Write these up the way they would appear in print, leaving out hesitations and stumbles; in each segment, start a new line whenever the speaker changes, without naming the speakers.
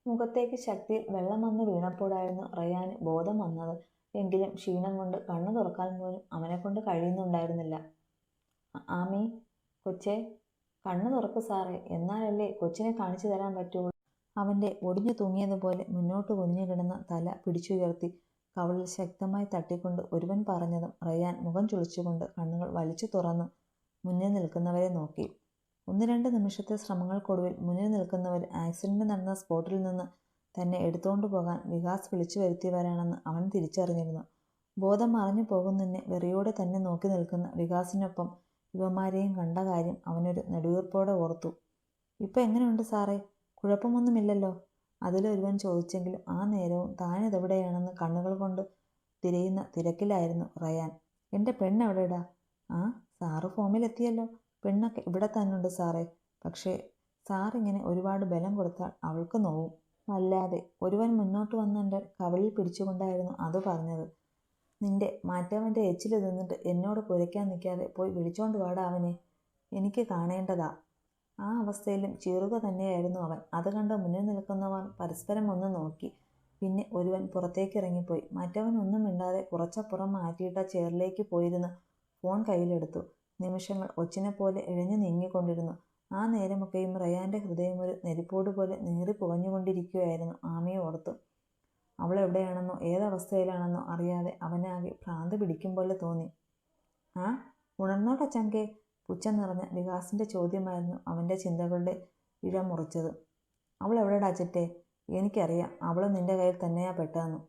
മുഖത്തേക്ക് ശക്തിയിൽ വെള്ളം വന്ന് വീണപ്പോഴായിരുന്നു റയാന് ബോധം വന്നത്. എങ്കിലും ക്ഷീണം കൊണ്ട് കണ്ണു തുറക്കാൻ പോലും അവനെക്കൊണ്ട് കഴിയുന്നുണ്ടായിരുന്നില്ല. ആമി, കൊച്ചേ, കണ്ണു തുറക്ക് സാറേ, എന്നാലല്ലേ കൊച്ചിനെ കാണിച്ചു തരാൻ പറ്റുള്ളൂ. അവൻ്റെ ഒടിഞ്ഞു തൂങ്ങിയതുപോലെ മുന്നോട്ട് കുനിഞ്ഞു കിടന്ന തല പിടിച്ചുയർത്തി കവിളിൽ ശക്തമായി തട്ടിക്കൊണ്ട് ഒരുവൻ പറഞ്ഞതും റയാൻ മുഖം ചുളിച്ചുകൊണ്ട് കണ്ണുകൾ വലിച്ചു തുറന്ന് മുന്നിൽ നിൽക്കുന്നവരെ നോക്കി. 1-2 നിമിഷത്തെ ശ്രമങ്ങൾക്കൊടുവിൽ മുന്നിൽ നിൽക്കുന്നവർ ആക്സിഡന്റ് നടന്ന സ്പോട്ടിൽ നിന്ന് തന്നെ എടുത്തുകൊണ്ടു പോകാൻ വികാസ് വിളിച്ചു വരുത്തിയവരാണെന്ന് അവൻ തിരിച്ചറിഞ്ഞിരുന്നു. ബോധം മറഞ്ഞു പോകുന്നതിനെ വെറിയോടെ തന്നെ നോക്കി നിൽക്കുന്ന വികാസിനൊപ്പം ഇവന്മാരെയും കണ്ട കാര്യം അവനൊരു നെടുവീർപ്പോടെ ഓർത്തു. ഇപ്പം എങ്ങനെയുണ്ട് സാറേ, കുഴപ്പമൊന്നുമില്ലല്ലോ? അതിലൊരുവൻ ചോദിച്ചെങ്കിലും ആ നേരവും താനിതെവിടെയാണെന്ന് കണ്ണുകൾ കൊണ്ട് തിരയുന്ന തിരക്കിലായിരുന്നു റയാൻ. എൻ്റെ പെണ്ണെവിടെടാ? ആ, സാറ് ഫോമിലെത്തിയല്ലോ. പെണ്ണൊക്കെ ഇവിടെ തന്നുണ്ട് സാറേ. പക്ഷേ സാറിങ്ങനെ ഒരുപാട് ബലം കൊടുത്താൽ അവൾക്ക് നോവും. വല്ലാതെ. ഒരുവൻ മുന്നോട്ട് വന്ന് എൻ്റെ കവിളിൽ പിടിച്ചുകൊണ്ടായിരുന്നു അത് പറഞ്ഞത്. നിന്റെ മാറ്റവൻ്റെ എച്ചിൽ തിന്നിട്ട് എന്നോട് കുരയ്ക്കാൻ നിൽക്കാതെ പോയി വിളിച്ചോണ്ട് വാടാ അവനെ. എനിക്ക് കാണേണ്ടതാ. ആ അവസ്ഥയിലും ചീറുക തന്നെയായിരുന്നു അവൻ. അത് കണ്ട് മുന്നിൽ നിൽക്കുന്നവർ പരസ്പരം ഒന്ന് നോക്കി. പിന്നെ ഒരുവൻ പുറത്തേക്ക് ഇറങ്ങിപ്പോയി. മറ്റവൻ ഒന്നും മിണ്ടാതെ കുറച്ചപ്പുറം മാറ്റിയിട്ട ചെയറിലേക്ക് പോയിരുന്ന് ഫോൺ കയ്യിലെടുത്തു. നിമിഷങ്ങൾ ഒച്ചിനെപ്പോലെ ഇഴഞ്ഞു നീങ്ങിക്കൊണ്ടിരുന്നു. ആ നേരമൊക്കെയും റയാൻ്റെ ഹൃദയം ഒരു നെരിപ്പോട് പോലെ നീറി പുകഞ്ഞുകൊണ്ടിരിക്കുകയായിരുന്നു. ആമിയെ ഓർത്തു. അവളെവിടെയാണെന്നോ ഏതവസ്ഥയിലാണെന്നോ അറിയാതെ അവനാകെ ഭ്രാന്ത് പിടിക്കും പോലെ തോന്നി. ആ, ഉണർന്നോട്ടെ ചങ്കേ? പുച്ഛം നിറഞ്ഞ വികാസിൻ്റെ ചോദ്യമായിരുന്നു അവൻ്റെ ചിന്തകളുടെ ഇഴ മുറിച്ചത്. അവൾ എവിടെടാ ചിറ്റേ? എനിക്കറിയാം, അവൾ നിന്റെ കയ്യിൽ തന്നെയാ പെട്ടതെന്ന്.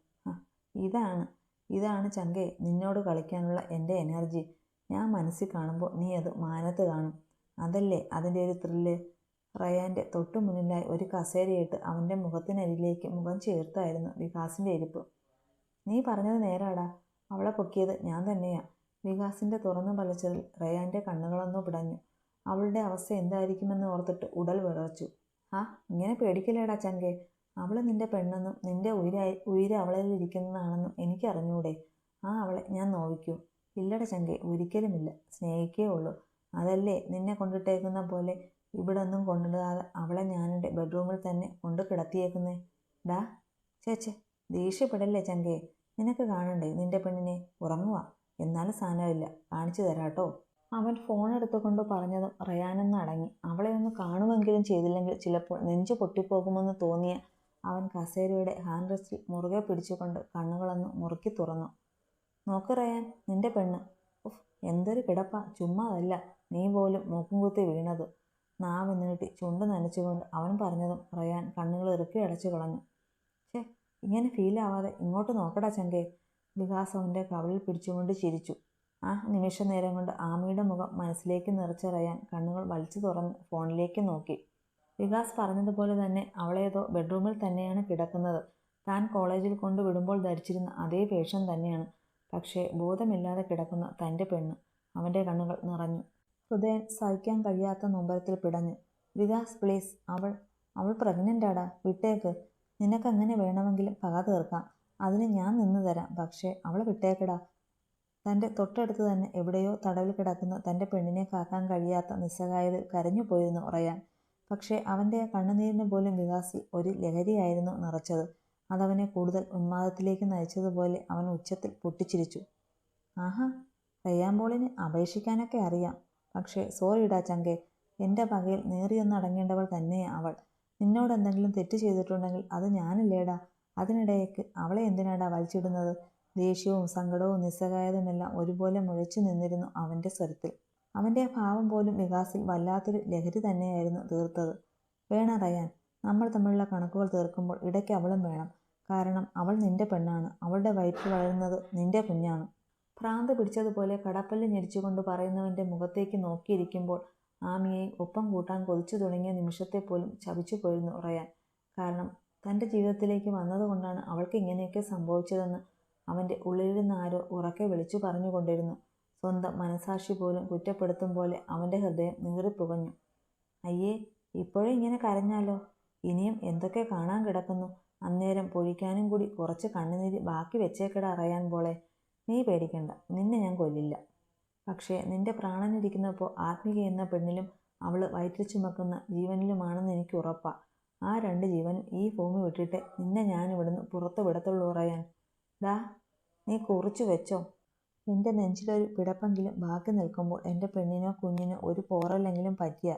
ഇതാണ് ചങ്കേ നിന്നോട് കളിക്കാനുള്ള എൻ്റെ എനർജി. ഞാൻ മനസ്സിൽ കാണുമ്പോൾ നീ അത് മാനത്ത് കാണും. അതല്ലേ അതിൻ്റെ ഒരു ത്രില്ല്. റയാൻ്റെ തൊട്ടു മുന്നിലായി ഒരു കസേരയിട്ട് അവൻ്റെ മുഖത്തിനരികിലേക്ക് മുഖം ചേർത്തായിരുന്നു വികാസിൻ്റെ ഇരിപ്പ്. നീ പറഞ്ഞത് നേരാടാ, അവളെ പൊക്കിയത് ഞാൻ തന്നെയാ. വികാസിൻ്റെ തുറന്നു പലച്ചതിൽ റയാൻ്റെ കണ്ണുകളൊന്നു പിടഞ്ഞു. അവളുടെ അവസ്ഥ എന്തായിരിക്കുമെന്ന് ഓർത്തിട്ട് ഉടൽ വിറച്ചു. ആ, ഇങ്ങനെ പേടിക്കില്ലേടാ ചങ്കേ. അവൾ നിന്റെ പെണ്ണെന്നും നിന്റെ ഉയിര് അവളിൽ ഇരിക്കുന്നതാണെന്നും എനിക്കറിഞ്ഞൂടെ? ആ അവളെ ഞാൻ നോവിക്കൂ? ഇല്ലട ചങ്കേ, ഒരിക്കലുമില്ല. സ്നേഹിക്കേ ഉള്ളൂ. അതല്ലേ നിന്നെ കൊണ്ടിട്ടേക്കുന്ന പോലെ ഇവിടെ ഒന്നും കൊണ്ടിടാതെ അവളെ ഞാനെൻ്റെ ബെഡ്റൂമിൽ തന്നെ കൊണ്ട് കിടത്തിയേക്കുന്നേ. ഡാ ചേച്ചേ, ദേഷ്യപ്പെടല്ലേ ചങ്കേ. നിനക്ക് കാണണ്ടേ നിന്റെ പെണ്ണിനെ? ഉറങ്ങുക. എന്നാലും സാധനമില്ല, കാണിച്ചു തരാട്ടോ. അവൻ ഫോൺ എടുത്തുകൊണ്ട് പറഞ്ഞതും റയാനൊന്ന് അടങ്ങി. അവളെ ഒന്ന് കാണുമെങ്കിലും ചെയ്തില്ലെങ്കിൽ ചിലപ്പോൾ നെഞ്ചു പൊട്ടിപ്പോകുമെന്ന് തോന്നിയ അവൻ കസേരയുടെ ഹാൻഡ് റെസ്റ്റിൽ മുറുകെ പിടിച്ചുകൊണ്ട് കണ്ണുകളൊന്ന് മുറുക്കി തുറന്നു. നോക്ക് റയാൻ, നിന്റെ പെണ്ണ്. ഉഫ്, എന്തൊരു കിടപ്പാ. ചുമ്മാതല്ല നീ പോലും മൂക്കും കുത്തി വീണത്. നാവ് നീട്ടി ചുണ്ട് നനച്ചുകൊണ്ട് അവൻ പറഞ്ഞതും റയാൻ കണ്ണുകൾ ഇറുക്കി അടച്ചു കളഞ്ഞു. ഛേ, ഇങ്ങനെ ഫീലാവാതെ ഇങ്ങോട്ട് നോക്കടാ ചങ്കേ. വികാസ് അവൻ്റെ കവിളിൽ പിടിച്ചുകൊണ്ട് ചിരിച്ചു. ആ നിമിഷ നേരം കൊണ്ട് ആമിയുടെ മുഖം മനസ്സിലേക്ക് നിറച്ച റയാൻ കണ്ണുകൾ വലിച്ചു തുറന്ന് ഫോണിലേക്ക് നോക്കി. വികാസ് പറഞ്ഞതുപോലെ തന്നെ അവളേതോ ബെഡ്റൂമിൽ തന്നെയാണ് കിടക്കുന്നത്. താൻ കോളേജിൽ കൊണ്ടുവിടുമ്പോൾ ധരിച്ചിരുന്ന അതേ വേഷം തന്നെയാണ്. പക്ഷേ ബോധമില്ലാതെ കിടക്കുന്ന തൻ്റെ പെണ്ണ്. അവൻ്റെ കണ്ണുകൾ നിറഞ്ഞു. ഹൃദയം സഹിക്കാൻ കഴിയാത്ത നൊമ്പരത്തിൽ പിടഞ്ഞു. വികാസ് പ്ലീസ്, അവൾ പ്രഗ്നൻ്റാടാ. വിട്ടേക്ക്. നിനക്കെങ്ങനെ വേണമെങ്കിലും പക തീർക്കാം. അതിന് ഞാൻ നിന്ന് തരാം. പക്ഷേ അവളെ വിട്ടേക്കടാ. തൻ്റെ തൊട്ടടുത്ത് തന്നെ എവിടെയോ തടവിൽ കിടക്കുന്ന തൻ്റെ പെണ്ണിനെ കാക്കാൻ കഴിയാത്ത നിസ്സഹായതയിൽ കരഞ്ഞു പോയിരുന്നു റയാൻ. പക്ഷേ അവൻ്റെ ആ കണ്ണുനീരിന് പോലും വികാസിൽ ഒരു ലഹരിയായിരുന്നു നിറച്ചത്. അതവനെ കൂടുതൽ ഉന്മാദത്തിലേക്ക് നയിച്ചതുപോലെ അവൻ ഉച്ചത്തിൽ പൊട്ടിച്ചിരിച്ചു. ആഹാ, റയാൻ പോളിന് അപേക്ഷിക്കാനൊക്കെ അറിയാം. പക്ഷേ സോറിടാ ചങ്കേ, എൻ്റെ പകയിൽ നേറിയൊന്ന് അടങ്ങേണ്ടവൾ തന്നെയാ അവൾ. നിന്നോട് എന്തെങ്കിലും തെറ്റ് ചെയ്തിട്ടുണ്ടെങ്കിൽ അത് ഞാനല്ലേടാ. അതിനിടയ്ക്ക് അവളെ എന്തിനാടാ വലിച്ചിടുന്നത്? ദേഷ്യവും സങ്കടവും നിസ്സഹായതയുമെല്ലാം ഒരുപോലെ മുഴച്ചു നിന്നിരുന്നു അവൻ്റെ സ്വരത്തിൽ. അവൻ്റെ ആ ഭാവം പോലും വികാസിൽ വല്ലാത്തൊരു ലഹരി തന്നെയായിരുന്നു തീർത്തത്. വേണം റയാൻ, നമ്മൾ തമ്മിലുള്ള കണക്കുകൾ തീർക്കുമ്പോൾ ഇടയ്ക്ക് അവളും വേണം. കാരണം അവൾ നിന്റെ പെണ്ണാണ്. അവളുടെ വയറ്റിൽ വളരുന്നത് നിന്റെ കുഞ്ഞാണ്. ഭ്രാന്ത് പിടിച്ചതുപോലെ കടപ്പല്ല് ഞെരിച്ചുകൊണ്ട് പറയുന്നവൻ്റെ മുഖത്തേക്ക് നോക്കിയിരിക്കുമ്പോൾ ആമിയെയും ഒപ്പം കൂട്ടാൻ കൊതിച്ചു തുടങ്ങിയ നിമിഷത്തെ പോലും ചപിച്ചു പോയിരുന്നു റയാൻ. കാരണം തൻ്റെ ജീവിതത്തിലേക്ക് വന്നതുകൊണ്ടാണ് അവൾക്ക് ഇങ്ങനെയൊക്കെ സംഭവിച്ചതെന്ന് അവൻ്റെ ഉള്ളിലിരുന്ന ആരോ ഉറക്കെ വിളിച്ചു പറഞ്ഞുകൊണ്ടിരുന്നു. സ്വന്തം മനസാക്ഷി പോലും കുറ്റപ്പെടുത്തും പോലെ അവൻ്റെ ഹൃദയം നീറിപ്പുകഞ്ഞു. അയ്യേ, ഇപ്പോഴേ ഇങ്ങനെ കരഞ്ഞാലോ? ഇനിയും എന്തൊക്കെ കാണാൻ കിടക്കുന്നു. അന്നേരം പൊഴിക്കാനും കൂടി കുറച്ച് കണ്ണുനീര് ബാക്കി വെച്ചേക്കടാ റയാൻ പോളെ. നീ പേടിക്കണ്ട, നിന്നെ ഞാൻ കൊല്ലില്ല. പക്ഷേ നിന്റെ പ്രാണനിരിക്കുന്നപ്പോൾ ആത്മിക എന്ന പെണ്ണിലും അവൾ വയറ്റിൽ ചുമക്കുന്ന ജീവനിലുമാണെന്ന് എനിക്ക് ഉറപ്പാ. ആ 2 ജീവനും ഈ ഭൂമി വിട്ടിട്ട് നിന്നെ ഞാൻ ഇവിടുന്ന് പുറത്തു വിടത്തുള്ളൂ റയാൻ. ഡാ, നീ കുറിച്ചു വെച്ചോ. എൻ്റെ നെഞ്ചിലൊരു പിടപ്പെങ്കിലും ബാക്കി നിൽക്കുമ്പോൾ എൻ്റെ പെണ്ണിനോ കുഞ്ഞിനോ ഒരു പോറലെങ്കിലും പറ്റിയ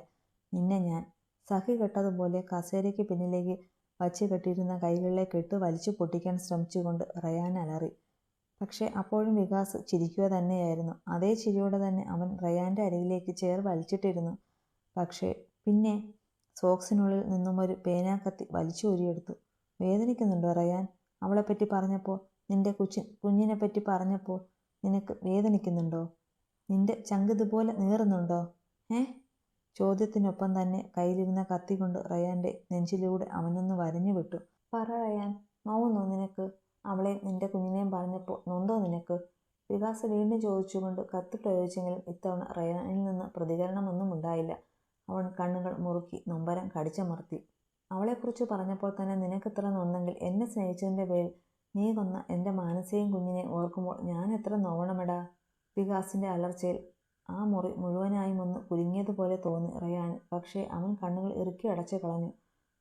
നിന്നെ ഞാൻ. സഹി കെട്ടതുപോലെ കസേരയ്ക്ക് പിന്നിലേക്ക് വച്ച് കെട്ടിയിരുന്ന കൈകളിലെ കെട്ട് വലിച്ചു പൊട്ടിക്കാൻ ശ്രമിച്ചുകൊണ്ട് റയാൻ അലറി. പക്ഷേ അപ്പോഴും വികാസ് ചിരിക്കുക തന്നെയായിരുന്നു. അതേ ചിരിയോടെ തന്നെ അവൻ റയാൻ്റെ അരികിലേക്ക് ചെയർ വലിച്ചിട്ടിരുന്നു. പക്ഷേ പിന്നെ സോക്സിനുള്ളിൽ നിന്നും ഒരു പേനാക്കത്തി വലിച്ചു ഊരിയെടുത്തു. വേദനിക്കുന്നുണ്ടോ റയാൻ? അവളെപ്പറ്റി പറഞ്ഞപ്പോൾ, നിന്റെ കുഞ്ഞിനെപ്പറ്റി പറഞ്ഞപ്പോൾ നിനക്ക് വേദനിക്കുന്നുണ്ടോ? നിന്റെ ചങ്ക് ഇതുപോലെ നീറുന്നുണ്ടോ? ചോദ്യത്തിനൊപ്പം തന്നെ കയ്യിലിരുന്ന കത്തി കൊണ്ട് റയാൻ്റെ നെഞ്ചിലൂടെ അവനൊന്ന് വരഞ്ഞു വിട്ടു. പറ റയാൻ, നോവുന്നോ നിനക്ക്? അവളെയും നിന്റെ കുഞ്ഞിനെയും പറഞ്ഞപ്പോൾ നൊന്തോ നിനക്ക്? വികാസ് വീണ്ടും ചോദിച്ചുകൊണ്ട് കത്തി പ്രയോഗിച്ചെങ്കിലും ഇത്തവണ റയാനിൽ നിന്ന് പ്രതികരണമൊന്നും ഉണ്ടായില്ല. അവൻ കണ്ണുകൾ മുറുക്കി നൊമ്പരം കടിച്ചമർത്തി. അവളെക്കുറിച്ച് പറഞ്ഞപ്പോൾ തന്നെ നിനക്കിത്ര നൊന്നെങ്കിൽ എന്നെ സ്നേഹിച്ചതിൻ്റെ പേരിൽ നീ കൊന്ന എൻ്റെ മാനസയും കുഞ്ഞിനെ ഓർക്കുമ്പോൾ ഞാൻ എത്ര നോവണമെടാ? വികാസിൻ്റെ അലർച്ചയിൽ ആ മുറി മുഴുവനായും ഒന്ന് കുലുങ്ങിയതുപോലെ തോന്നി റയാന്. പക്ഷേ അവൻ കണ്ണുകൾ ഇറുക്കി അടച്ചു കളഞ്ഞു.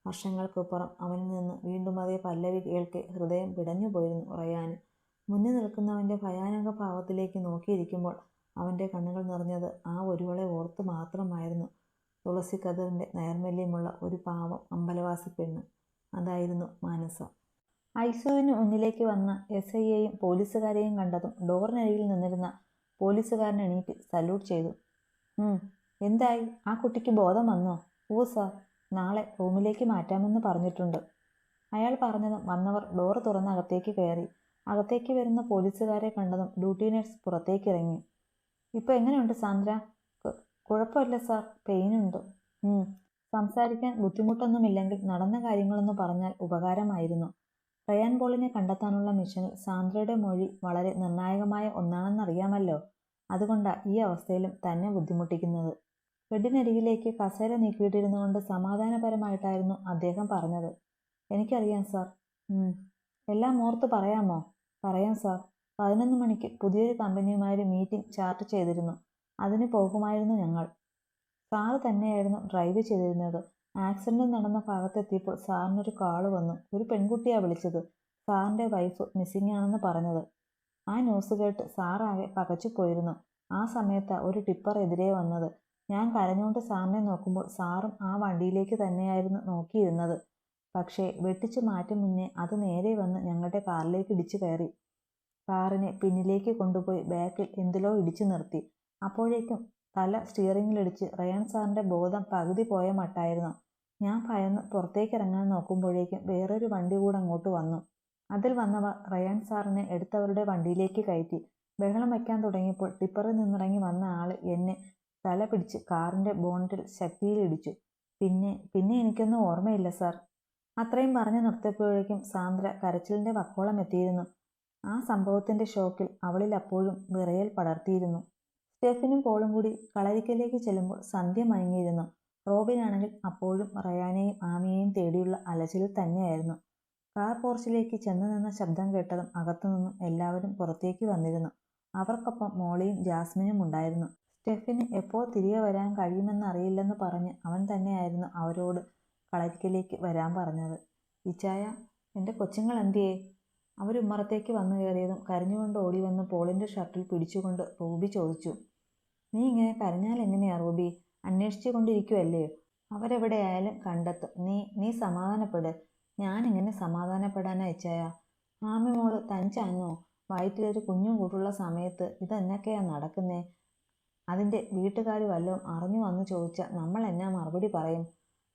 വർഷങ്ങൾക്കപ്പുറം അവനിൽ നിന്ന് വീണ്ടും അതേ പല്ലവി കേൾക്കെ ഹൃദയം പിടഞ്ഞു പോയിരുന്നു റയാന്. മുന്നിൽ നിൽക്കുന്നവൻ്റെ ഭയാനക ഭാവത്തിലേക്ക് നോക്കിയിരിക്കുമ്പോൾ അവൻ്റെ കണ്ണുകൾ നിറഞ്ഞത് ആ ഒരുവളെ ഓർത്ത് മാത്രമായിരുന്നു. തുളസിക്കതിറിൻ്റെ നൈർമല്യമുള്ള ഒരു പാവം അമ്പലവാസി പെണ്ണ്. അതായിരുന്നു മാനസ. ഐസുവിന് മുന്നിലേക്ക് വന്ന SIയെയും പോലീസുകാരെയും കണ്ടതും ഡോറിനരികിൽ നിന്നിരുന്ന പോലീസുകാരൻ എണീറ്റ് സല്യൂട്ട് ചെയ്തു. എന്തായി? ആ കുട്ടിക്ക് ബോധം വന്നോ? ഓ സാർ, നാളെ റൂമിലേക്ക് മാറ്റാമെന്ന് പറഞ്ഞിട്ടുണ്ട്. അയാൾ പറഞ്ഞതും വന്നവർ ഡോറ് തുറന്ന് അകത്തേക്ക് കയറി. അകത്തേക്ക് വരുന്ന പോലീസുകാരെ കണ്ടതും ഡ്യൂട്ടി നഴ്സ് പുറത്തേക്കിറങ്ങി. ഇപ്പോൾ എങ്ങനെയുണ്ട് സാന്ദ്ര? കുഴപ്പമില്ല സാർ, പെയിനുണ്ട്. സംസാരിക്കാൻ ബുദ്ധിമുട്ടൊന്നുമില്ലെങ്കിൽ നടന്ന കാര്യങ്ങളൊന്ന് പറഞ്ഞാൽ ഉപകാരമായിരുന്നു. റയാൻ പോളിനെ കണ്ടെത്താനുള്ള മിഷനിൽ സാന്ദ്രയുടെ മൊഴി വളരെ നിർണായകമായ ഒന്നാണെന്നറിയാമല്ലോ. അതുകൊണ്ടാണ് ഈ അവസ്ഥയിലും തന്നെ ബുദ്ധിമുട്ടിക്കുന്നത്. ബെഡിനരികിലേക്ക് കസേര നീക്കിയിട്ടിരുന്നു കൊണ്ട് സമാധാനപരമായിട്ടായിരുന്നു അദ്ദേഹം പറഞ്ഞത്. എനിക്കറിയാം സാർ. എല്ലാം ഓർത്ത് പറയാമോ? പറയാം സാർ. 11 മണിക്ക് പുതിയൊരു കമ്പനിയുമായൊരു മീറ്റിംഗ് ചാർട്ട് ചെയ്തിരുന്നു. അതിന് പോകുമായിരുന്നു ഞങ്ങൾ. സാറ് തന്നെയായിരുന്നു ഡ്രൈവ് ചെയ്തിരുന്നത്. ആക്സിഡന്റ് നടന്ന ഭാഗത്തെത്തിയപ്പോൾ സാറിനൊരു കാള് വന്നു. ഒരു പെൺകുട്ടിയാണ് വിളിച്ചത്. സാറിൻ്റെ വൈഫ് മിസ്സിംഗ് ആണെന്ന് പറഞ്ഞത്. ആ ന്യൂസ് കേട്ട് സാറാകെ പകച്ചുപോയിരുന്നു. ആ സമയത്താണ് ഒരു ടിപ്പർ എതിരെ വന്നത്. ഞാൻ കരഞ്ഞുകൊണ്ട് സാറിനെ നോക്കുമ്പോൾ സാറും ആ വണ്ടിയിലേക്ക് തന്നെയായിരുന്നു നോക്കിയിരുന്നത്. പക്ഷേ വെട്ടിച്ചു മാറ്റും മുന്നേ അത് നേരെ വന്ന് ഞങ്ങളുടെ കാറിലേക്ക് ഇടിച്ചു കയറി. കാറിനെ പിന്നിലേക്ക് കൊണ്ടുപോയി ബാക്കിൽ എന്തിലോ ഇടിച്ചു നിർത്തി. അപ്പോഴേക്കും തല സ്റ്റിയറിങ്ങിലിടിച്ച് റയാൻ സാറിൻ്റെ ബോധം പകുതി പോയ മട്ടായിരുന്നു. ഞാൻ ഭയന്ന് പുറത്തേക്കിറങ്ങാൻ നോക്കുമ്പോഴേക്കും വേറൊരു വണ്ടി കൂടെ അങ്ങോട്ട് വന്നു. അതിൽ വന്നവർ റയാൻ സാറിനെ എടുത്തവരുടെ വണ്ടിയിലേക്ക് കയറ്റി. ബഹളം വയ്ക്കാൻ തുടങ്ങിയപ്പോൾ ടിപ്പറിൽ നിന്നിറങ്ങി വന്ന ആൾ എന്നെ തല പിടിച്ച് കാറിൻ്റെ ബോണറ്റിൽ ശക്തിയിൽ ഇടിച്ചു. പിന്നെ എനിക്കൊന്നും ഓർമ്മയില്ല സാർ. അത്രയും പറഞ്ഞു നിർത്തിയപ്പോഴേക്കും സാന്ദ്ര കരച്ചിലിൻ്റെ വക്കോളം എത്തിയിരുന്നു. ആ സംഭവത്തിൻ്റെ ഷോക്കിൽ അവളിൽ അപ്പോഴും വിറയൽ പടർത്തിയിരുന്നു. സ്റ്റെഫിനും പോളും കൂടി കളരിക്കലേക്ക് ചെല്ലുമ്പോൾ സന്ധ്യ മയങ്ങിയിരുന്നു. റോബിനാണെങ്കിൽ അപ്പോഴും റയാനെയും ആമിയെയും തേടിയുള്ള അലച്ചിലിൽ തന്നെയായിരുന്നു. കാർ പോർച്ചിലേക്ക് ചെന്ന് നിന്ന ശബ്ദം കേട്ടതും അകത്തുനിന്നും എല്ലാവരും പുറത്തേക്ക് വന്നിരുന്നു. അവർക്കൊപ്പം മോളിയും ജാസ്മിനും ഉണ്ടായിരുന്നു. സ്റ്റെഫിന് എപ്പോൾ തിരികെ വരാൻ കഴിയുമെന്നറിയില്ലെന്ന് പറഞ്ഞ് അവൻ തന്നെയായിരുന്നു അവരോട് കളരിക്കലേക്ക് വരാൻ പറഞ്ഞത്. ഇച്ചായ, എൻ്റെ കൊച്ചുങ്ങൾ എന്തിയേ? അവരുമ്മറത്തേക്ക് വന്നു കയറിയതും കരഞ്ഞുകൊണ്ട് ഓടി വന്ന് പോളിൻ്റെ ഷർട്ടിൽ പിടിച്ചുകൊണ്ട് റൂബി ചോദിച്ചു. നീ ഇങ്ങനെ കരഞ്ഞാൽ എങ്ങനെയാ റൂബി? അന്വേഷിച്ചു കൊണ്ടിരിക്കുവല്ലേ? അവരെവിടെയായാലും കണ്ടെത്തും. നീ സമാധാനപ്പെട്. ഞാനെങ്ങനെ സമാധാനപ്പെടാനാ ഇച്ചായ? ആമി മോള് തനിച്ചാന്നോ? വയറ്റിലൊരു കുഞ്ഞും കൂടുള്ള സമയത്ത് ഇതെന്നൊക്കെയാ നടക്കുന്നേ? അതിൻ്റെ വീട്ടുകാർ വല്ലതും അറിഞ്ഞു വന്ന് ചോദിച്ചാൽ നമ്മൾ എന്നാ മറുപടി പറയും?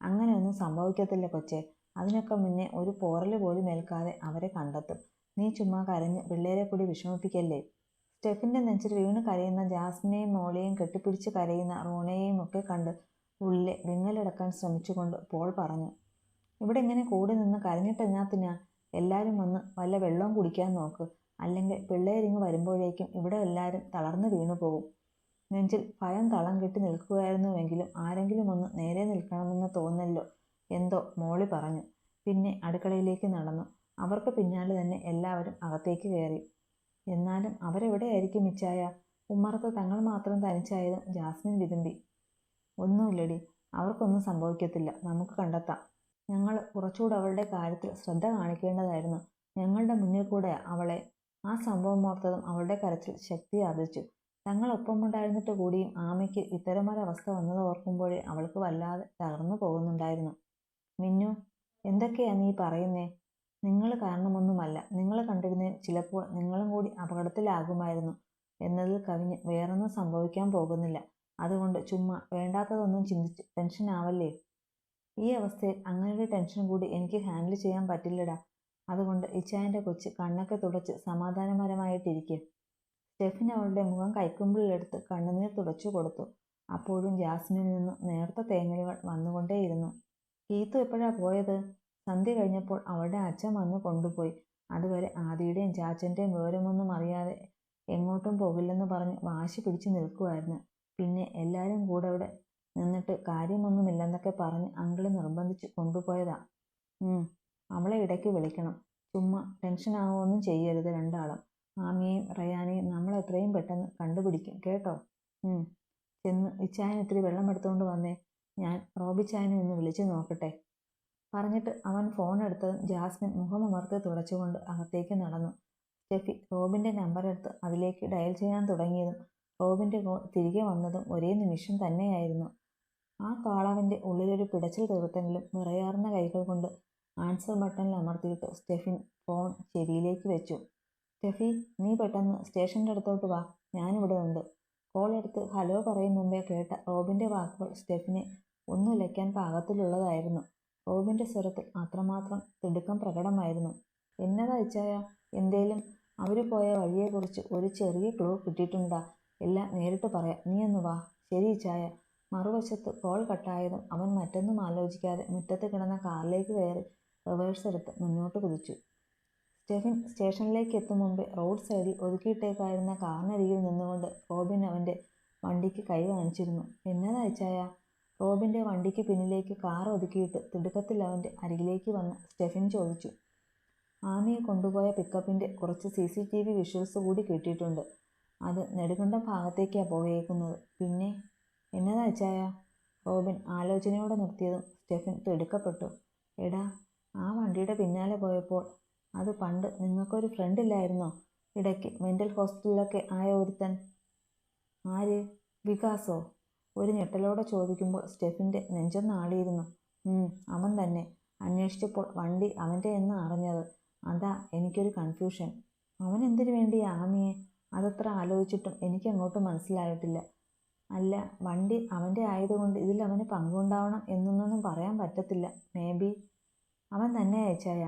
അങ്ങനെയൊന്നും സംഭവിക്കത്തില്ല കൊച്ചേ. അതിനൊക്കെ മുന്നേ ഒരു പോറൽ പോലും ഏൽക്കാതെ അവരെ കണ്ടെത്തും. നീ ചുമ്മാ കരഞ്ഞ് പിള്ളേരെ കൂടി വിഷമിപ്പിക്കല്ലേ. സ്റ്റെഫിൻ്റെ നെഞ്ചിൽ വീണ് കരയുന്ന ജാസ്മിനെയും മോളെയും കെട്ടിപ്പിടിച്ച് കരയുന്ന റോണയെയും ഒക്കെ കണ്ട് ഉള്ളിലെ വിങ്ങലടക്കാൻ ശ്രമിച്ചുകൊണ്ട് പോൾ പറഞ്ഞു. ഇവിടെ ഇങ്ങനെ കൂടി നിന്ന് കരഞ്ഞിട്ട് എന്നാത്തിനാ? എല്ലാവരും വന്ന് വല്ല വെള്ളവും കുടിക്കാൻ നോക്ക്. അല്ലെങ്കിൽ പിള്ളേരിങ്ങ് വരുമ്പോഴേക്കും ഇവിടെ എല്ലാവരും തളർന്നു വീണു പോകും. നെഞ്ചിൽ ഭയം തളം കെട്ടി നിൽക്കുകയായിരുന്നുവെങ്കിലും ആരെങ്കിലും ഒന്ന് നേരെ നിൽക്കണമെന്ന് തോന്നല്ലോ എന്തോ മോളി പറഞ്ഞു. പിന്നെ അടുക്കളയിലേക്ക് നടന്നു. അവർക്ക് പിന്നാലെ തന്നെ എല്ലാവരും അകത്തേക്ക് കയറി. എന്നാലും അവരെവിടെയായിരിക്കും ഇച്ചായ? ഉമ്മറത്ത് തങ്ങൾ മാത്രം തനിച്ചായതും ജാസ്മിൻ വിതുമ്പി. ഒന്നുമില്ലടി, അവർക്കൊന്നും സംഭവിക്കത്തില്ല. നമുക്ക് കണ്ടെത്താം. ഞങ്ങൾ കുറച്ചുകൂടെ അവളുടെ കാര്യത്തിൽ ശ്രദ്ധ കാണിക്കേണ്ടതായിരുന്നു. ഞങ്ങളുടെ മുന്നിൽ കൂടെ അവളെ. ആ സംഭവം ഓർത്തതും അവളുടെ കരച്ചിൽ ശക്തി ആർജിച്ചു. തങ്ങൾ ഒപ്പമുണ്ടായിരുന്നിട്ട് കൂടിയും ആമയ്ക്ക് ഇത്തരമൊരവസ്ഥ വന്നത് ഓർക്കുമ്പോഴേ അവൾക്ക് വല്ലാതെ തകർന്നു പോകുന്നുണ്ടായിരുന്നു. മിന്നു, എന്തൊക്കെയാ നീ പറയുന്നേ? നിങ്ങൾ കാരണമൊന്നുമല്ല. നിങ്ങൾ കണ്ടിരുന്നേൽ ചിലപ്പോൾ നിങ്ങളും കൂടി അപകടത്തിലാകുമായിരുന്നു എന്നതിൽ കവിഞ്ഞ് വേറൊന്നും സംഭവിക്കാൻ പോകുന്നില്ല. അതുകൊണ്ട് ചുമ്മാ വേണ്ടാത്തതൊന്നും ചിന്തിച്ച് ടെൻഷൻ ആവല്ലേ. ഈ അവസ്ഥയിൽ അങ്ങനൊരു ടെൻഷൻ കൂടി എനിക്ക് ഹാൻഡിൽ ചെയ്യാൻ പറ്റില്ലടാ. അതുകൊണ്ട് ഇച്ചായൻ്റെ കൊച്ച് കണ്ണൊക്കെ തുടച്ച് സമാധാനപരമായിട്ടിരിക്കെ. സ്റ്റെഫിൻ അവളുടെ മുഖം കൈക്കുമ്പിളിലെടുത്ത് കണ്ണുനീർ തുടച്ചു കൊടുത്തു. അപ്പോഴും ജാസ്മിനിൽ നിന്ന് നേർത്ത തേങ്ങലുകൾ വന്നുകൊണ്ടേയിരുന്നു. കീത്തു എപ്പോഴാ പോയത്? സന്ധ്യ കഴിഞ്ഞപ്പോൾ അവളുടെ അച്ഛൻ വന്ന് കൊണ്ടുപോയി. അതുവരെ ആദിയുടെയും ചാച്ചൻ്റെയും വിവരമൊന്നും അറിയാതെ എങ്ങോട്ടും പോകില്ലെന്ന് പറഞ്ഞ് വാശി പിടിച്ചു നിൽക്കുമായിരുന്നു. പിന്നെ എല്ലാവരും കൂടെ അവിടെ നിന്നിട്ട് കാര്യമൊന്നുമില്ലെന്നൊക്കെ പറഞ്ഞ് അങ്കിള് നിർബന്ധിച്ച് കൊണ്ടുപോയതാ. അവളെ ഇടയ്ക്ക് വിളിക്കണം. ചുമ്മാ ടെൻഷനാവുകയൊന്നും ചെയ്യരുത് രണ്ടാളും. ആമിയെയും റയാനെയും നമ്മൾ എത്രയും പെട്ടെന്ന് കണ്ടുപിടിക്കും കേട്ടോ. ചെന്ന് ഇച്ചായൻ ഇത്തിരി വെള്ളം എടുത്തുകൊണ്ട് വന്നേ. ഞാൻ റോബിച്ചായനെ ഒന്ന് വിളിച്ചു നോക്കട്ടെ. പറഞ്ഞിട്ട് അവൻ ഫോൺ എടുത്തതും ജാസ്മിൻ മുഖമമർത്തി തുടച്ചുകൊണ്ട് അകത്തേക്ക് നടന്നു. സ്റ്റെഫി റോബിൻ്റെ നമ്പർ എടുത്ത് അതിലേക്ക് ഡയൽ ചെയ്യാൻ തുടങ്ങിയതും റോബിൻ്റെ കോൾ തിരികെ വന്നതും ഒരേ നിമിഷം തന്നെയായിരുന്നു. ആ കാളവൻ്റെ ഉള്ളിലൊരു പിടച്ചിൽ തീർത്തെങ്കിലും വിറയാർന്ന കൈകൾ കൊണ്ട് ആൻസർ ബട്ടണിൽ അമർത്തിയിട്ട് സ്റ്റെഫിൻ ഫോൺ ചെവിയിലേക്ക് വെച്ചു. സ്റ്റെഫി, നീ പെട്ടെന്ന് സ്റ്റേഷൻ്റെ അടുത്തോട്ട് വാ. ഞാനിവിടെ ഉണ്ട്. കോൾ എടുത്ത് ഹലോ പറയും മുമ്പേ കേട്ട റോബിൻ്റെ വാക്കുകൾ സ്റ്റെഫിനെ ഒന്നുലയ്ക്കാൻ പാകത്തിലുള്ളതായിരുന്നു. റോബിൻ്റെ സ്വരത്തിൽ അത്രമാത്രം തിടുക്കം പ്രകടമായിരുന്നു. എന്നതാ ഇച്ചായ? എന്തേലും അവർ പോയ വഴിയെക്കുറിച്ച് ഒരു ചെറിയ ക്ലൂ കിട്ടിയിട്ടുണ്ടാ? എല്ലാം നേരിട്ട് പറയാം. നീ ഒന്ന് വാ. ശരി ഇച്ചായ. മറുവശത്ത് കോൾ കട്ടായതും അവൻ മറ്റൊന്നും ആലോചിക്കാതെ മുറ്റത്ത് കിടന്ന കാറിലേക്ക് കയറി റിവേഴ്സ് എടുത്ത് മുന്നോട്ട് കുതിച്ചു. സ്റ്റെഫിൻ സ്റ്റേഷനിലേക്ക് എത്തും മുമ്പേ റോഡ് സൈഡിൽ ഒതുക്കിയിട്ടേക്കായിരുന്ന കാറിനരികിൽ നിന്നുകൊണ്ട് റോബിൻ അവൻ്റെ വണ്ടിക്ക് കൈ കാണിച്ചിരുന്നു. എന്നതാ ഇച്ചായ? റോബിൻ്റെ വണ്ടിക്ക് പിന്നിലേക്ക് കാർ ഒതുക്കിയിട്ട് തിടുക്കത്തിൽ അവൻ്റെ അരികിലേക്ക് വന്ന് സ്റ്റെഫിൻ ചോദിച്ചു. ആമിയെ കൊണ്ടുപോയ പിക്കപ്പിൻ്റെ കുറച്ച് CCTV വിഷ്വൽസ് കൂടി കിട്ടിയിട്ടുണ്ട്. അത് നെടുങ്കണ്ടം ഭാഗത്തേക്കാണ് പോയേക്കുന്നത്. പിന്നെ എന്നതാ ഇച്ചായ? റോബിൻ ആലോചനയോടെ നിർത്തിയതും സ്റ്റെഫിൻ തിടുക്കപ്പെട്ടു. എടാ, ആ വണ്ടിയുടെ പിന്നാലെ പോയപ്പോൾ അത് പണ്ട് നിങ്ങൾക്കൊരു ഫ്രണ്ട് ഇല്ലായിരുന്നോ? ഇടയ്ക്ക് മെൻ്റൽ ഹോസ്പിറ്റലിലൊക്കെ ആയ ഒരുത്തൻ. ആര്? വികാസോ? ഒരു ഞെട്ടലോടെ ചോദിക്കുമ്പോൾ സ്റ്റെഫിൻ്റെ നെഞ്ചൊന്നാളിയിരുന്നു. അവൻ തന്നെ. അന്വേഷിച്ചപ്പോൾ വണ്ടി അവൻ്റെ എന്ന് അറിഞ്ഞത്. അതാ എനിക്കൊരു കൺഫ്യൂഷൻ. അവൻ എന്തിനു വേണ്ടിയാ ആമിയെ? അതത്ര ആലോചിച്ചിട്ടും എനിക്കങ്ങോട്ട് മനസ്സിലായിട്ടില്ല. അല്ല, വണ്ടി അവൻ്റെ ആയതുകൊണ്ട് ഇതിൽ അവന് പങ്കുണ്ടാവണം എന്നൊന്നും പറയാൻ പറ്റത്തില്ല. മേ ബി അവൻ തന്നെ അയച്ചായ.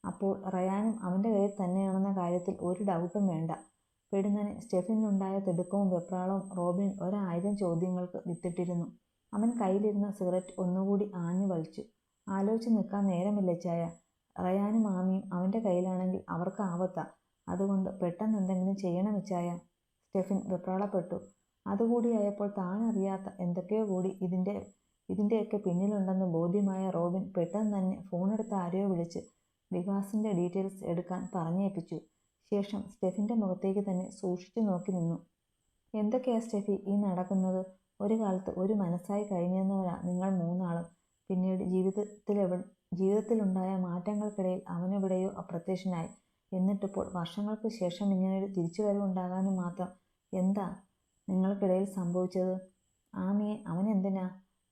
അപ്പോൾ റയാനും അവൻ്റെ കയ്യിൽ തന്നെയാണെന്ന കാര്യത്തിൽ ഒരു ഡൗട്ടും വേണ്ട. പെടുന്നനെ സ്റ്റെഫിനുണ്ടായ തിടുക്കവും വെപ്രാളവും റോബിൻ 1000 ചോദ്യങ്ങൾക്ക് വിത്തിട്ടിരുന്നു. അവൻ കയ്യിലിരുന്ന സിഗരറ്റ് ഒന്നുകൂടി ആഞ്ഞു വലിച്ചു. ആലോചിച്ച് നിൽക്കാൻ നേരമില്ല ഇച്ചായ. റയാനും ആമിയും അവൻ്റെ കയ്യിലാണെങ്കിൽ അവർക്ക് ആപത്താ. അതുകൊണ്ട് പെട്ടെന്ന് എന്തെങ്കിലും ചെയ്യണം ഇച്ചായ. സ്റ്റെഫിൻ വെപ്രാളപ്പെട്ടു. അതുകൂടിയായപ്പോൾ താനറിയാത്ത എന്തൊക്കെയോ കൂടി ഇതിൻ്റെയൊക്കെ പിന്നിലുണ്ടെന്ന് ബോധ്യമായ റോബിൻ പെട്ടെന്ന് തന്നെ ഫോണെടുത്ത് ആരെയോ വിളിച്ച് വികാസിൻ്റെ ഡീറ്റെയിൽസ് എടുക്കാൻ പറഞ്ഞേൽപ്പിച്ചു. ശേഷം സ്റ്റെഫിൻ്റെ മുഖത്തേക്ക് തന്നെ സൂക്ഷിച്ചു നോക്കി നിന്നു. എന്തൊക്കെയാ സ്റ്റെഫി ഈ നടക്കുന്നത്? ഒരു കാലത്ത് ഒരു മനസ്സായി കഴിഞ്ഞിരുന്നവരാ നിങ്ങൾ മൂന്നാളും. പിന്നീട് ജീവിതത്തിലുണ്ടായ മാറ്റങ്ങൾക്കിടയിൽ അവനെവിടെയോ അപ്രത്യക്ഷനായി. എന്നിട്ടിപ്പോൾ വർഷങ്ങൾക്ക് ശേഷം ഇങ്ങനെയൊരു തിരിച്ചുവരവുണ്ടാകാനും മാത്രം എന്താ നിങ്ങൾക്കിടയിൽ സംഭവിച്ചത്? ആമിയെ അവനെന്തിനാ?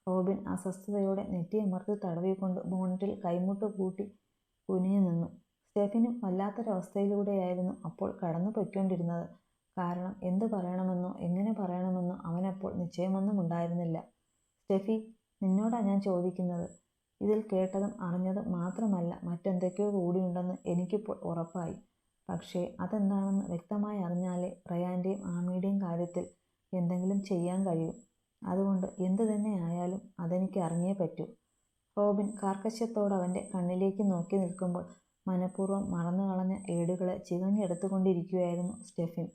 റോബിൻ അസ്വസ്ഥതയോടെ നെറ്റിയമർത്തി തടവിക്കൊണ്ട് ബോണറ്റിൽ കൈമുട്ട് കൂട്ടി കുനിഞ്ഞു നിന്നു. സ്റ്റെഫിനും വല്ലാത്തൊരവസ്ഥയിലൂടെയായിരുന്നു അപ്പോൾ കടന്നു പൊയ്ക്കൊണ്ടിരുന്നത്. കാരണം എന്തു പറയണമെന്നോ എങ്ങനെ പറയണമെന്നോ അവനപ്പോൾ നിശ്ചയമൊന്നും ഉണ്ടായിരുന്നില്ല. സ്റ്റെഫി, നിന്നോടാ ഞാൻ ചോദിക്കുന്നത്. ഇതിൽ കേട്ടതും അറിഞ്ഞതും മാത്രമല്ല, മറ്റെന്തൊക്കെയോ കൂടിയുണ്ടെന്ന് എനിക്കിപ്പോൾ ഉറപ്പായി. പക്ഷേ അതെന്താണെന്ന് വ്യക്തമായി അറിഞ്ഞാലേ റയാൻ്റെയും ആമിയുടെയും കാര്യത്തിൽ എന്തെങ്കിലും ചെയ്യാൻ കഴിയൂ. അതുകൊണ്ട് എന്തു തന്നെ ആയാലും അതെനിക്ക് അറിഞ്ഞേ പറ്റൂ. റോബിൻ കാർക്കശ്യത്തോടവൻ്റെ കണ്ണിലേക്ക് നോക്കി നിൽക്കുമ്പോൾ മനഃപൂർവ്വം മറന്നു കളഞ്ഞ ഏടുകളെ ചികഞ്ഞെടുത്തുകൊണ്ടിരിക്കുകയായിരുന്നു സ്റ്റെഫിൻ.